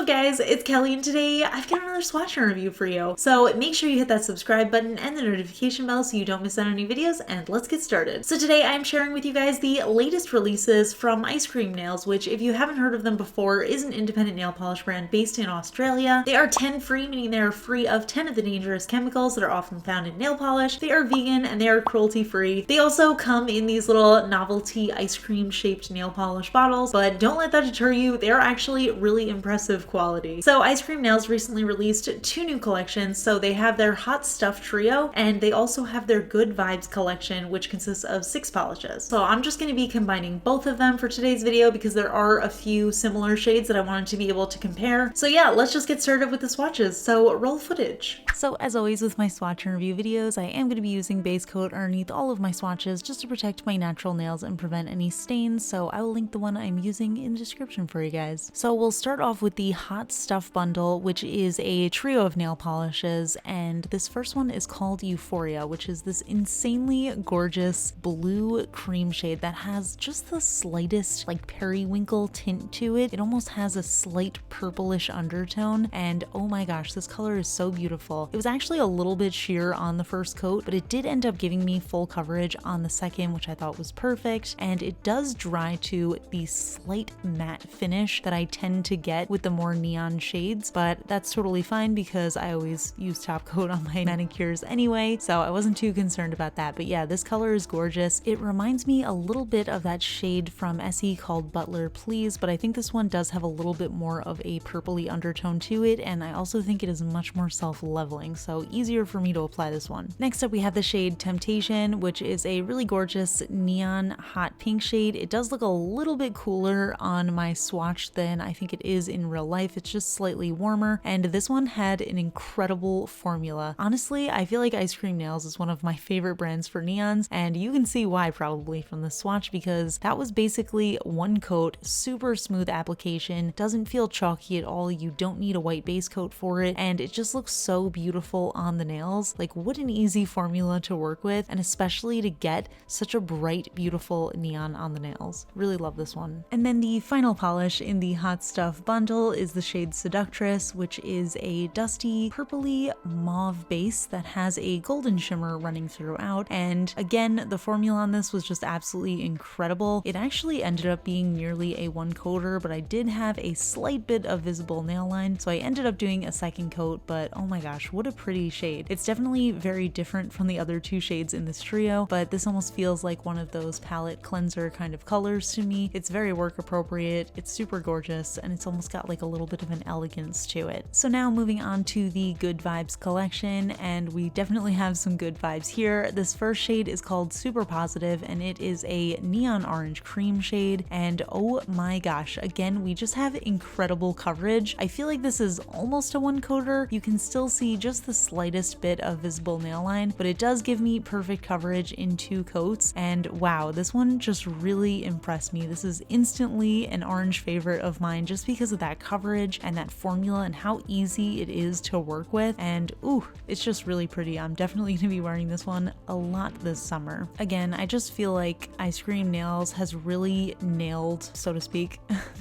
up guys, it's Kelly and today I've got another swatch review for you. So make sure you hit that subscribe button and the notification bell so you don't miss out on any videos, and let's get started. So today I'm sharing with you guys the latest releases from Ice Cream Nails, which if you haven't heard of them before is an independent nail polish brand based in Australia. They are 10 free, meaning they are free of 10 of the dangerous chemicals that are often found in nail polish. They are vegan and they are cruelty free. They also come in these little novelty ice cream shaped nail polish bottles, but don't let that deter you. They are actually really impressive quality. So Ice Cream Nails recently released 2 new collections. So they have their Hot Stuff Trio and they also have their Good Vibes collection, which consists of 6 polishes. So I'm just going to be combining both of them for today's video because there are a few similar shades that I wanted to be able to compare. So yeah, let's just get started with the swatches. So roll footage. So as always with my swatch and review videos, I am going to be using base coat underneath all of my swatches just to protect my natural nails and prevent any stains. So I will link the one I'm using in the description for you guys. So we'll start off with the Hot Stuff bundle, which is a trio of nail polishes, and this first one is called Euphoria, which is this insanely gorgeous blue cream shade that has just the slightest like periwinkle tint to it. It almost has a slight purplish undertone, and oh my gosh, this color is so beautiful. It was actually a little bit sheer on the first coat, but it did end up giving me full coverage on the second, which I thought was perfect, and it does dry to the slight matte finish that I tend to get with the more neon shades, but that's totally fine because I always use top coat on my manicures anyway, so I wasn't too concerned about that. But yeah, this color is gorgeous. It reminds me a little bit of that shade from Essie called Butler Please, but I think this one does have a little bit more of a purpley undertone to it, and I also think it is much more self-leveling, so easier for me to apply this one. Next up we have the shade Temptation, which is a really gorgeous neon hot pink shade. It does look a little bit cooler on my swatch than I think it is in real life. It's just slightly warmer, and this one had an incredible formula. Honestly, I feel like Ice Cream Nails is one of my favorite brands for neons, and you can see why probably from the swatch, because that was basically one coat, super smooth application, doesn't feel chalky at all, you don't need a white base coat for it, and it just looks so beautiful on the nails. Like, what an easy formula to work with, and especially to get such a bright, beautiful neon on the nails. Really love this one. And then the final polish in the Hot Stuff bundle is the shade Seductress, which is a dusty purpley mauve base that has a golden shimmer running throughout, and again the formula on this was just absolutely incredible. It actually ended up being nearly a one coater, but I did have a slight bit of visible nail line, so I ended up doing a second coat. But oh my gosh, what a pretty shade. It's definitely very different from the other 2 shades in this trio, but this almost feels like one of those palette cleanser kind of colors to me. It's very work appropriate, it's super gorgeous, and it's almost got like a little bit of an elegance to it. So now moving on to the Good Vibes collection, and we definitely have some good vibes here. This first shade is called Super Positive, and it is a neon orange cream shade, and oh my gosh, again we just have incredible coverage. I feel like this is almost a one coater. You can still see just the slightest bit of visible nail line, but it does give me perfect coverage in 2 coats, and wow, this one just really impressed me. This is instantly an orange favorite of mine just because of that coverage and that formula and how easy it is to work with, and ooh, it's just really pretty. I'm definitely going to be wearing this one a lot this summer. Again, I just feel like Ice Cream Nails has really nailed, so to speak,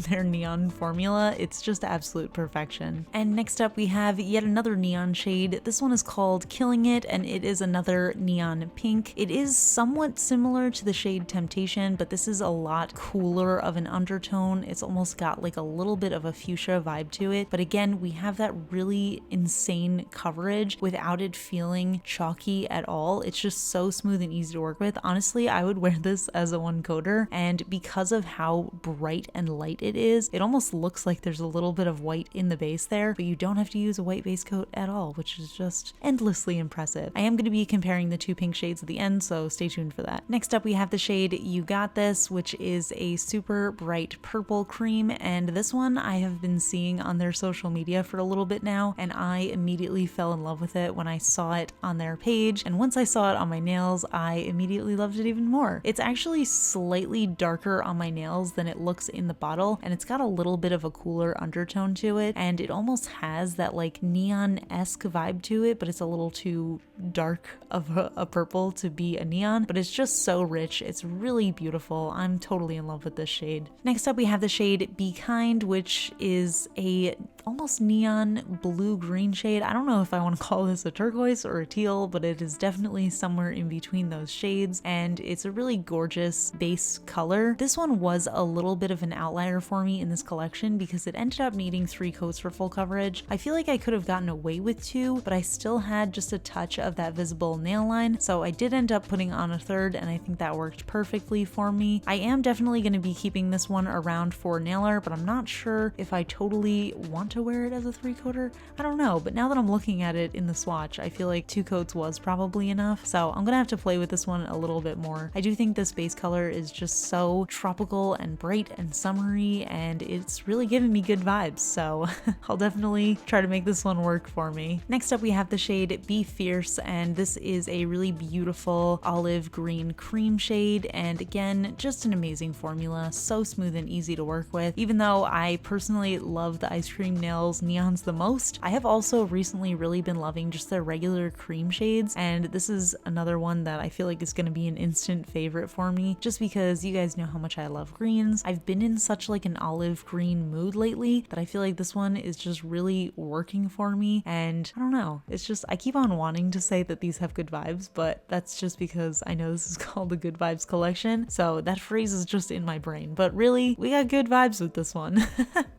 their neon formula. It's just absolute perfection. And next up we have yet another neon shade. This one is called Killing It, and it is another neon pink. It is somewhat similar to the shade Temptation, but this is a lot cooler of an undertone. It's almost got like a little bit of a fuchsia vibe to it, but again we have that really insane coverage without it feeling chalky at all. It's just so smooth and easy to work with. Honestly, I would wear this as a one coater, and because of how bright and light it is, it almost looks like there's a little bit of white in the base there, but you don't have to use a white base coat at all, which is just endlessly impressive. I am going to be comparing the 2 pink shades at the end, so stay tuned for that. Next up we have the shade You Got This, which is a super bright purple cream, and this one I have been seeing on their social media for a little bit now, and I immediately fell in love with it when I saw it on their page, and once I saw it on my nails I immediately loved it even more. It's actually slightly darker on my nails than it looks in the bottle, and it's got a little bit of a cooler undertone to it, and it almost has that like neon-esque vibe to it, but it's a little too dark of a purple to be a neon, but it's just so rich. It's really beautiful. I'm totally in love with this shade. Next up we have the shade Be Kind, which is a almost neon blue-green shade. I don't know if I want to call this a turquoise or a teal, but it is definitely somewhere in between those shades, and it's a really gorgeous base color. This one was a little bit of an outlier for me in this collection because it ended up needing 3 coats for full coverage. I feel like I could have gotten away with 2, but I still had just a touch of that visible nail line, so I did end up putting on a 3rd, and I think that worked perfectly for me. I am definitely going to be keeping this one around for nail art, but I'm not sure if I totally want to wear it as a 3-coater. I don't know, but now that I'm looking at it in the swatch, I feel like 2 coats was probably enough, so I'm gonna have to play with this one a little bit more. I do think this base color is just so tropical and bright and summery, and it's really giving me good vibes, so I'll definitely try to make this one work for me. Next up we have the shade Be Fierce, and this is a really beautiful olive green cream shade, and again, just an amazing formula, so smooth and easy to work with. Even though I personally love the ice cream nails neons the most, I have also recently really been loving just their regular cream shades, and this is another one that I feel like is going to be an instant favorite for me, just because you guys know how much I love greens. I've been in such like an olive green mood lately that I feel like this one is just really working for me, and I don't know, it's just, I keep on wanting to say that these have good vibes, but that's just because I know this is called the Good Vibes collection, so that phrase is just in my brain, but really, we got good vibes with this one.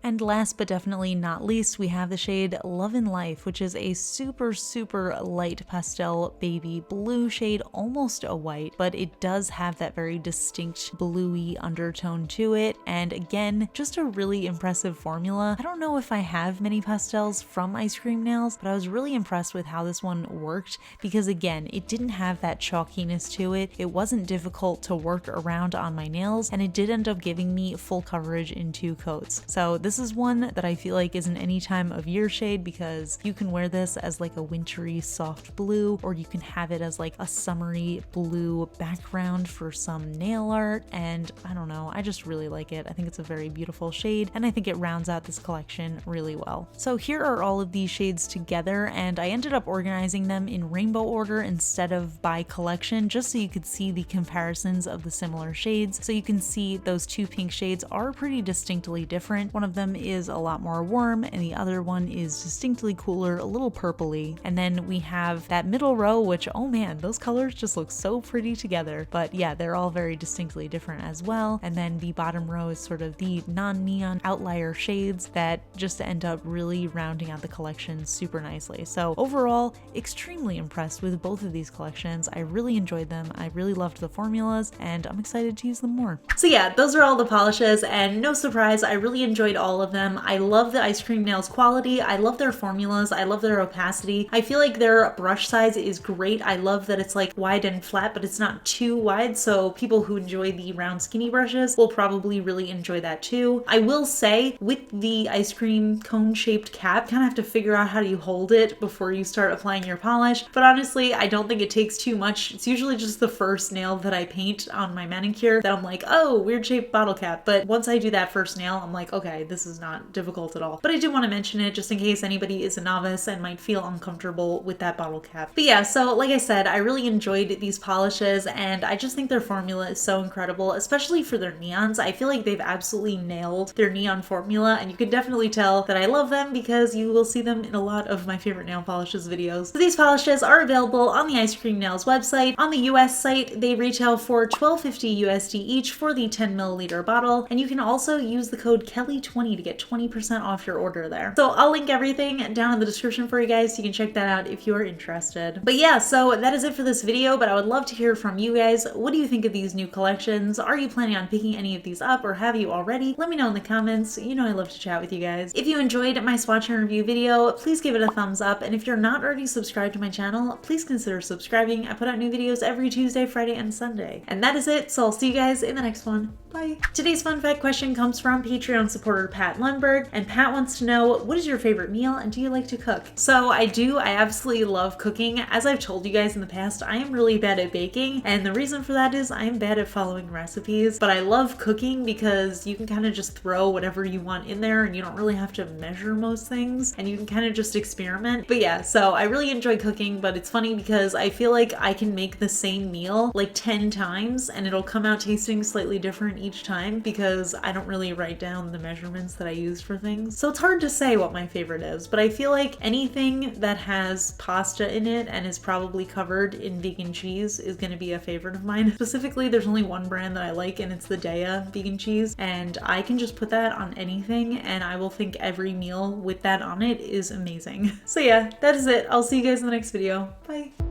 And last but definitely not least, we have the shade Lovin Life, which is a super light pastel baby blue shade, almost a white, but it does have that very distinct bluey undertone to it, and again, just a really impressive formula. I don't know if I have many pastels from Ice Cream Nails, but I was really impressed with how this one worked because again, it didn't have that chalkiness to it, it wasn't difficult to work around on my nails, and it did end up giving me full coverage in 2 coats. So this is one that I feel like is an any time of year shade because you can wear this as like a wintry soft blue, or you can have it as like a summery blue background for some nail art, and I don't know, I just really like it. I think it's a very beautiful shade, and I think it rounds out this collection really well. So here are all of these shades together, and I ended up organizing them in rainbow order instead of by collection, just so you could see the comparisons of the similar shades. So you can see those 2 pink shades are pretty distinctly different. One of them is a lot more warm, and the other one is distinctly cooler, a little purpley. And then we have that middle row, which, oh man, those colors just look so pretty together. But yeah, they're all very distinctly different as well. And then the bottom row is sort of the non-neon outlier shades that just end up really rounding out the collection super nicely. So overall, extremely impressed with both of these collections. I really enjoyed them. I really loved the formulas, and I'm excited to use them more. So yeah, those are all the polishes, and no surprise, I really enjoyed all of them. I love the Ice Cream Nails quality. I love their formulas. I love their opacity. I feel like their brush size is great. I love that it's like wide and flat, but it's not too wide, so people who enjoy the round skinny brushes will probably really enjoy that too. I will say, with the ice cream cone shaped cap, you kind of have to figure out how you hold it before you start applying your polish, but honestly, I don't think it takes too much. It's usually just the first nail that I paint on my manicure that I'm like, oh, weird shaped bottle cap, but once I do that first nail, I'm like, okay, this is not difficult at all. But I do want to mention it just in case anybody is a novice and might feel uncomfortable with that bottle cap. But yeah, so like I said, I really enjoyed these polishes, and I just think their formula is so incredible, especially for their neons. I feel like they've absolutely nailed their neon formula, and you can definitely tell that I love them because you will see them in a lot of my favorite nail polishes videos. So these polishes are available on the Ice Cream Nails website. On the US site, they retail for $12.50 USD each for the 10 milliliter bottle, and you can also use the code KELLI20 to get 20% off your order there. So I'll link everything down in the description for you guys, so you can check that out if you are interested. But yeah, so that is it for this video, but I would love to hear from you guys. What do you think of these new collections? Are you planning on picking any of these up, or have you already? Let me know in the comments. You know I love to chat with you guys. If you enjoyed my swatch and review video, please give it a thumbs up, and if you're not already subscribed to my channel, please consider subscribing. I put out new videos every Tuesday, Friday, and Sunday. And that is it, so I'll see you guys in the next one. Bye! Today's fun fact question comes from Patreon supporter Pat Lundberg, and Pat wants to know, what is your favorite meal and do you like to cook? So I absolutely love cooking. As I've told you guys in the past, I am really bad at baking, and the reason for that is I'm bad at following recipes, but I love cooking because you can kind of just throw whatever you want in there and you don't really have to measure most things, and you can kind of just experiment. But yeah, so I really enjoy cooking, but it's funny because I feel like I can make the same meal like 10 times and it'll come out tasting slightly different each time because I don't really write down the measurements that I use for things. So it's hard to say what my favorite is, but I feel like anything that has pasta in it and is probably covered in vegan cheese is gonna be a favorite of mine. Specifically, there's only one brand that I like, and it's the Daiya vegan cheese, and I can just put that on anything and I will think every meal with that on it is amazing. So yeah, that is it. I'll see you guys in the next video. Bye.